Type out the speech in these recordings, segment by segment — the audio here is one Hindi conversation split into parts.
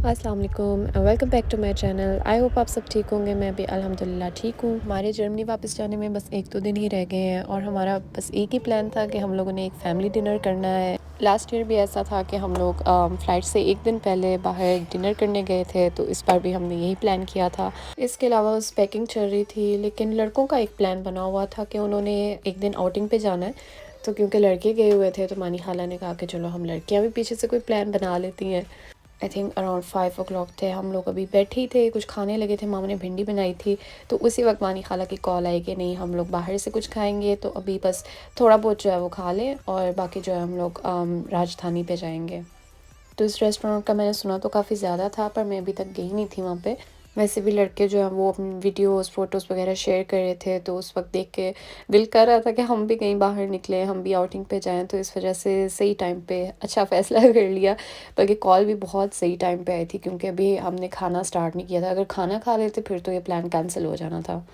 अस्सलाम वालेकुम, welcome back to my channel. I hope आप सब ठीक होंगे। मैं भी अल्हम्दुलिल्लाह ठीक हूँ। हमारे जर्मनी वापस जाने में बस 1-2 दिन ही रह गए हैं और हमारा बस एक ही प्लान था कि हम लोगों ने एक फ़ैमिली डिनर करना है। लास्ट ईयर भी ऐसा था कि हम लोग फ़्लाइट से 1 दिन पहले बाहर डिनर करने गए थे, तो इस बार भी हमने यही प्लान किया था। इसके अलावा बस पैकिंग चल रही थी, लेकिन लड़कों का एक प्लान बना हुआ था कि उन्होंने एक दिन आउटिंग पे जाना है। तो क्योंकि लड़के गए हुए थे, तो मानी खाला ने कहा कि चलो हम लड़कियाँ भी पीछे से कोई प्लान बना लेती हैं। आई थिंक अराउंड 5 o'clock थे, हम लोग अभी बैठे ही थे, कुछ खाने लगे थे, मामा ने भिंडी बनाई थी। तो उसी वक्त मानी खाला की कॉल आई कि नहीं, हम लोग बाहर से कुछ खाएंगे, तो अभी बस थोड़ा बहुत जो है वो खा लें और बाकी जो है हम लोग राजधानी पे जाएंगे। तो इस रेस्टोरेंट का मैंने सुना तो काफ़ी ज़्यादा था, पर मैं अभी तक गई नहीं थी वहाँ पे। वैसे भी लड़के जो हैं वो अपनी वीडियोस फ़ोटोज़ वगैरह शेयर कर रहे थे, तो उस वक्त देख के दिल कर रहा था कि हम भी कहीं बाहर निकलें, हम भी आउटिंग पे जाएं। तो इस वजह से सही टाइम पे अच्छा फ़ैसला कर लिया। बल्कि कॉल भी बहुत सही टाइम पे आई थी, क्योंकि अभी हमने खाना स्टार्ट नहीं किया था। अगर खाना खा लेते फिर तो ये प्लान कैंसिल हो जाना था।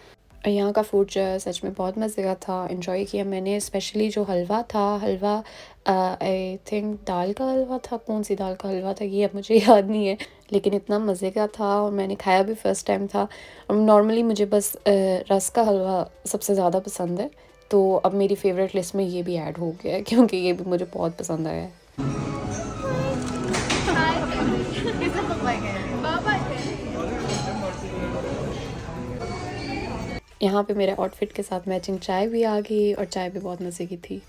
यहाँ का फूड जो है सच में बहुत मज़े का था, एंजॉय किया मैंने। स्पेशली जो हलवा था, हलवा आई थिंक दाल का हलवा था, कौन सी दाल का हलवा था ये अब मुझे याद नहीं है, लेकिन इतना मज़े का था और मैंने खाया भी फ़र्स्ट टाइम था। और नॉर्मली मुझे बस रस का हलवा सबसे ज़्यादा पसंद है, तो अब मेरी फ़ेवरेट लिस्ट में ये भी ऐड हो गया है क्योंकि ये भी मुझे बहुत पसंद आया है। यहाँ पे मेरे आउटफिट के साथ मैचिंग चाय भी आ गई और चाय भी बहुत मज़े की थी।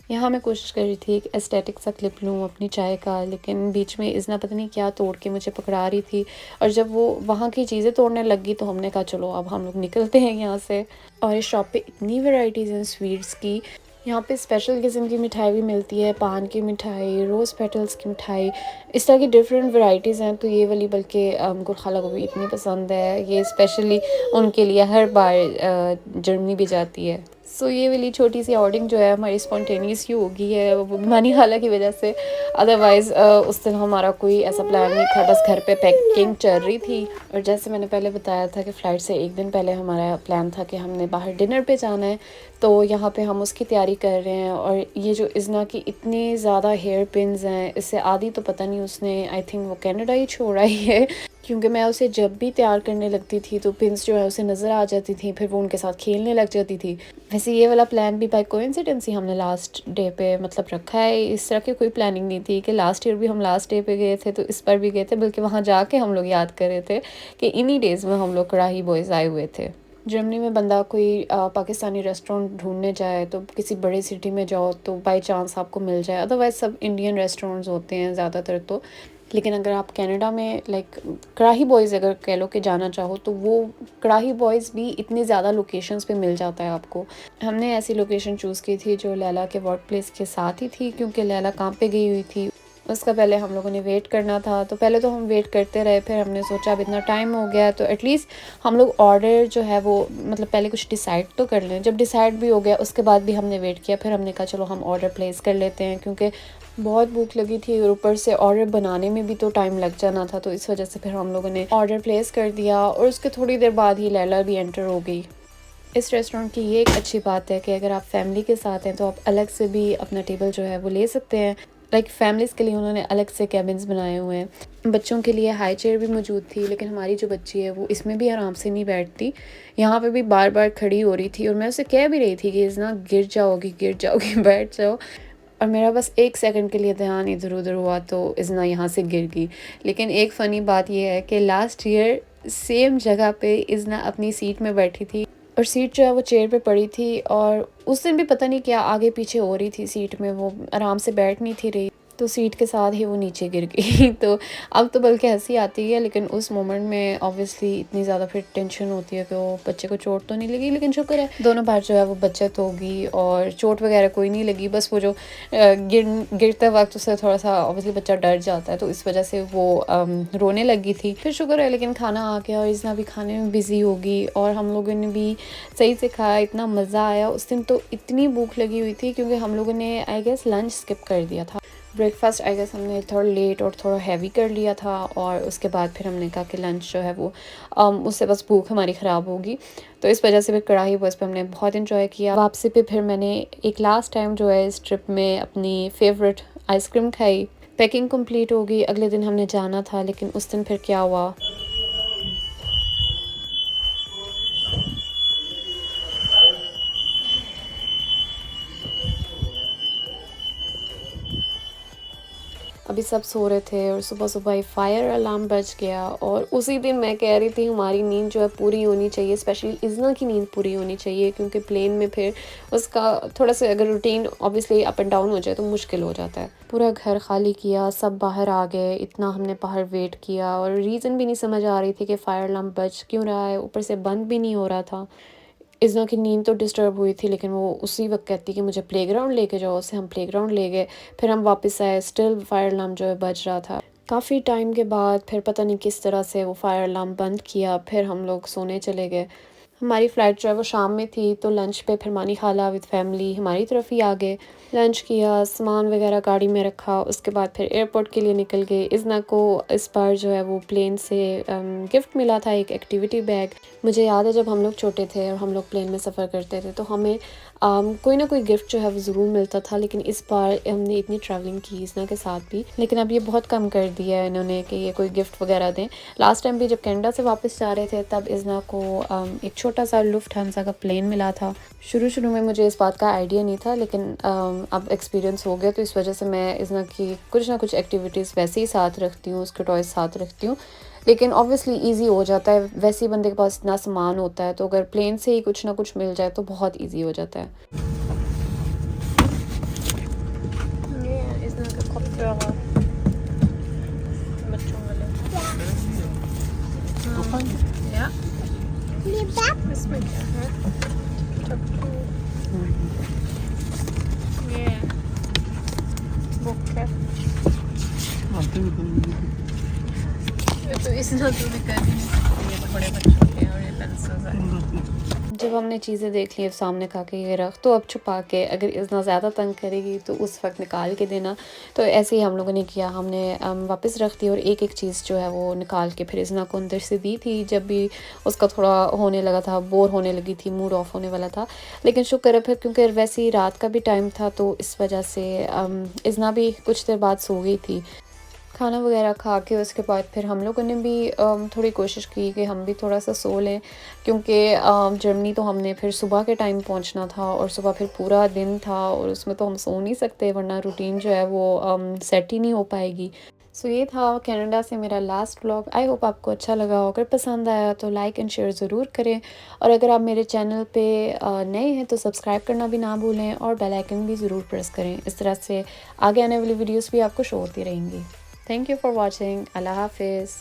यहाँ मैं कोशिश कर रही थी एक एस्थेटिक सा क्लिप लूँ अपनी चाय का, लेकिन बीच में इज़ना पता नहीं क्या तोड़ के मुझे पकड़ा रही थी। और जब वो वहाँ की चीज़ें तोड़ने लगी तो हमने कहा चलो अब हम लोग निकलते हैं यहाँ से। और इस शॉप पे इतनी वैराइटीज़ हैं स्वीट्स की। यहाँ पे स्पेशल किस्म की मिठाई भी मिलती है, पान की मिठाई, रोज़ पेटल्स की मिठाई, इस तरह की डिफरेंट वैराइटीज़ हैं। तो ये वाली बल्कि गुल खाला को भी इतनी पसंद है, ये स्पेशली उनके लिए हर बार जर्मनी भी जाती है। सो ये वाली छोटी सी आउटिंग जो है हमारी स्पॉन्टेनियस ही हो गई है, वो मानी खाला की वजह से। अदरवाइज़ उस दिन हमारा कोई ऐसा प्लान नहीं था, बस घर पे पैकिंग चल रही थी। और जैसे मैंने पहले बताया था कि फ़्लाइट से एक दिन पहले हमारा प्लान था कि हमने बाहर डिनर पे जाना है, तो यहाँ पे हम उसकी तैयारी कर रहे हैं। और ये जो इज़ना की इतनी ज़्यादा हेयर पिन्स हैं, इससे आधी तो पता नहीं उसने आई थिंक वो कनाडा ही छोड़ आई है, क्योंकि मैं उसे जब भी तैयार करने लगती थी तो पिन्स जो है उसे नज़र आ जाती थी, फिर वो उनके साथ खेलने लग जाती थी। वैसे ये वाला प्लान भी बाय कोइंसिडेंस ही हमने लास्ट डे पे मतलब रखा है, इस तरह की कोई प्लानिंग नहीं थी कि लास्ट ईयर भी हम लास्ट डे पे गए थे तो इस बार भी गए थे, बल्कि वहाँ जाके हम लोग याद कर रहे थे कि इन्हीं डेज़ में हम लोग कड़ाही बॉयज़ आए हुए थे। जर्मनी में बंदा कोई पाकिस्तानी रेस्टोरेंट ढूँढने जाए तो किसी बड़े सिटी में जाओ तो बाय चांस आपको मिल जाए, अदरवाइज़ सब इंडियन रेस्टोरेंट्स होते हैं ज़्यादातर तो। लेकिन अगर आप कनाडा में लाइक कड़ाही बॉयज़ अगर कह लो कि जाना चाहो, तो वो कड़ाही बॉयज़ भी इतनी ज़्यादा लोकेशंस पे मिल जाता है आपको। हमने ऐसी लोकेशन चूज़ की थी जो लैला के वर्क प्लेस के साथ ही थी, क्योंकि लैला काम पे गई हुई थी। उसका पहले हम लोगों ने वेट करना था, तो पहले तो हम वेट करते रहे, फिर हमने सोचा अब इतना टाइम हो गया तो एटलीस्ट हम लोग ऑर्डर जो है वो मतलब पहले कुछ डिसाइड तो कर लें। जब डिसाइड भी हो गया उसके बाद भी हमने वेट किया, फिर हमने कहा चलो हम ऑर्डर प्लेस कर लेते हैं, क्योंकि बहुत भूख लगी थी और ऊपर से ऑर्डर बनाने में भी तो टाइम लग जाना था। तो इस वजह से फिर हम लोगों ने ऑर्डर प्लेस कर दिया और उसके थोड़ी देर बाद ही लैला भी एंटर हो गई। इस रेस्टोरेंट की ये एक अच्छी बात है कि अगर आप फैमिली के साथ हैं तो आप अलग से भी अपना टेबल जो है वो ले सकते हैं। लाइक फैमिलीज़ के लिए उन्होंने अलग से कैबिन्स बनाए हुए हैं। बच्चों के लिए हाई चेयर भी मौजूद थी, लेकिन हमारी जो बच्ची है वो इसमें भी आराम से नहीं बैठती, यहाँ पे भी बार बार खड़ी हो रही थी और मैं उसे कह भी रही थी कि इतना गिर जाओगी बैठ जाओ। और मेरा बस 1 सेकंड के लिए ध्यान इधर-उधर हुआ तो इज़ना यहाँ से गिर गई। लेकिन एक फ़नी बात ये है कि लास्ट ईयर सेम जगह पे इज़ना अपनी सीट में बैठी थी और सीट जो है वो चेयर पे पड़ी थी, और उस दिन भी पता नहीं क्या आगे-पीछे हो रही थी सीट में, वो आराम से बैठ नहीं थी रही। तो सीट के साथ ही वो नीचे गिर गई। तो अब तो बल्कि हँसी आती है, लेकिन उस मोमेंट में ऑब्वियसली इतनी ज़्यादा फिर टेंशन होती है कि वो बच्चे को चोट तो नहीं लगी, लेकिन शुक्र है दोनों बार जो है वो बचत होगी और चोट वगैरह कोई नहीं लगी। बस वो जो गिरते वक्त उससे थोड़ा सा ऑब्वियसली बच्चा डर जाता है, तो इस वजह से वो रोने लगी थी। फिर शुक्र है लेकिन खाना आ गया और इसना भी खाने में बिज़ी होगी और हम लोगों ने भी सही से खाया, इतना मज़ा आया। उस दिन तो इतनी भूख लगी हुई थी क्योंकि हम लोगों ने आई गेस लंच स्किप कर दिया था। ब्रेकफ़ास्ट आई गेस हमने थोड़ा लेट और थोड़ा हैवी कर लिया था, और उसके बाद फिर हमने कहा कि लंच जो है वो उससे बस भूख हमारी ख़राब होगी। तो इस वजह से फिर कढ़ाई बस पे हमने बहुत इन्जॉय किया। वापसी पे फिर मैंने एक लास्ट टाइम जो है इस ट्रिप में अपनी फ़ेवरेट आइसक्रीम खाई। पैकिंग कंप्लीट हो गई, अगले दिन हमने जाना था, लेकिन उस दिन फिर क्या हुआ। अभी सब सो रहे थे और सुबह-सुबह ही फायर अलार्म बज गया और उसी दिन मैं कह रही थी हमारी नींद जो है पूरी होनी चाहिए, स्पेशली इज़्ना की नींद पूरी होनी चाहिए, क्योंकि प्लेन में फिर उसका थोड़ा-सा अगर routine obviously up and down हो जाए तो मुश्किल हो जाता है। पूरा घर खाली किया, सब बाहर आ गए, इतना हमने बाहर वेट किया और रीज़न भी नहीं समझ आ रही थी कि फायर अलार्म बज क्यों रहा है, ऊपर से बंद भी नहीं हो रहा था। इज़्ना की नींद तो डिस्टर्ब हुई थी, लेकिन वो उसी वक़्त कहती कि मुझे प्लेग्राउंड लेके जाओ, उससे हम प्लेग्राउंड ले गए। फिर हम वापस आए, स्टिल फायर अलार्म जो है बज रहा था। काफ़ी टाइम के बाद फिर पता नहीं किस तरह से वो फायर अलार्म बंद किया, फिर हम लोग सोने चले गए। हमारी फ़्लाइट जो है वो शाम में थी, तो लंच पे फिर मानी खाला विद फैमिली हमारी तरफ ही आ गए। लंच किया, सामान वगैरह गाड़ी में रखा, उसके बाद फिर एयरपोर्ट के लिए निकल गए। इज़्ना को इस बार जो है वो प्लेन से गिफ्ट मिला था, एक एक्टिविटी बैग। मुझे याद है जब हम लोग छोटे थे और हम लोग प्लेन में सफ़र करते थे तो हमें कोई ना कोई गिफ्ट जो है वो ज़रूर मिलता था, लेकिन इस बार हमने इतनी ट्रैवलिंग की इज़्ना के साथ भी, लेकिन अब ये बहुत कम कर दिया है इन्होंने कि ये कोई गिफ्ट वगैरह दें। लास्ट टाइम भी जब कनाडा से वापस जा रहे थे तब इज़्ना को एक छोटा सा लुफ्टहांसा का प्लेन मिला था। शुरू-शुरू में मुझे इस बात का आइडिया नहीं था, लेकिन अब एक्सपीरियंस हो गया तो इस वजह से मैं इज़्ना की कुछ ना कुछ एक्टिविटीज़ वैसे ही साथ रखती हूँ, उसके टॉयज़ साथ रखती हूँ। लेकिन ऑब्वियसली ईज़ी हो जाता है, वैसे ही बंदे के पास इतना सामान होता है, तो अगर प्लेन से ही कुछ ना कुछ मिल जाए तो बहुत ईज़ी हो जाता है। ये इज़्ना का kopfhörer, बच्चों वाले। Ja, इसमें क्या है? चप्पू, ये बुक है। ये तो इज़्ना तो दिक्कत ही नहीं सकती, ये तो बड़े बच्चों के हैं और ये पेंसिल्स हैं। जब हमने चीज़ें देख ली, सामने खा के ये रख, तो अब छुपा के, अगर इतना ज़्यादा तंग करेगी तो उस वक़्त निकाल के देना। तो ऐसे ही हम लोगों ने किया, हमने वापस रख दी और एक-एक चीज़ जो है वो निकाल के फिर इज़्ना को अंदर से दी थी, जब भी उसका थोड़ा होने लगा था, बोर होने लगी थी, मूड ऑफ होने वाला था। लेकिन शुक्र है फिर, क्योंकि वैसे ही रात का भी टाइम था तो इस वजह से इज़्ना भी कुछ देर बाद सो गई थी। खाना वगैरह खा के उसके बाद फिर हम लोगों ने भी थोड़ी कोशिश की कि हम भी थोड़ा-सा सो लें, क्योंकि जर्मनी तो हमने फिर सुबह के टाइम पहुंचना था और सुबह फिर पूरा दिन था और उसमें तो हम सो नहीं सकते, वरना रूटीन जो है वो सेट ही नहीं हो पाएगी। सो ये था कनाडा से मेरा लास्ट व्लॉग। आई होप आपको अच्छा लगा हो। अगर पसंद आया तो लाइक एंड शेयर ज़रूर करें, और अगर आप मेरे चैनल पे नए हैं तो सब्सक्राइब करना भी ना भूलें और बेल आइकन भी ज़रूर प्रेस करें। इस तरह से आगे आने वाली वीडियोस भी आपको शो होती रहेंगी। Thank you for watching. Allah Hafiz.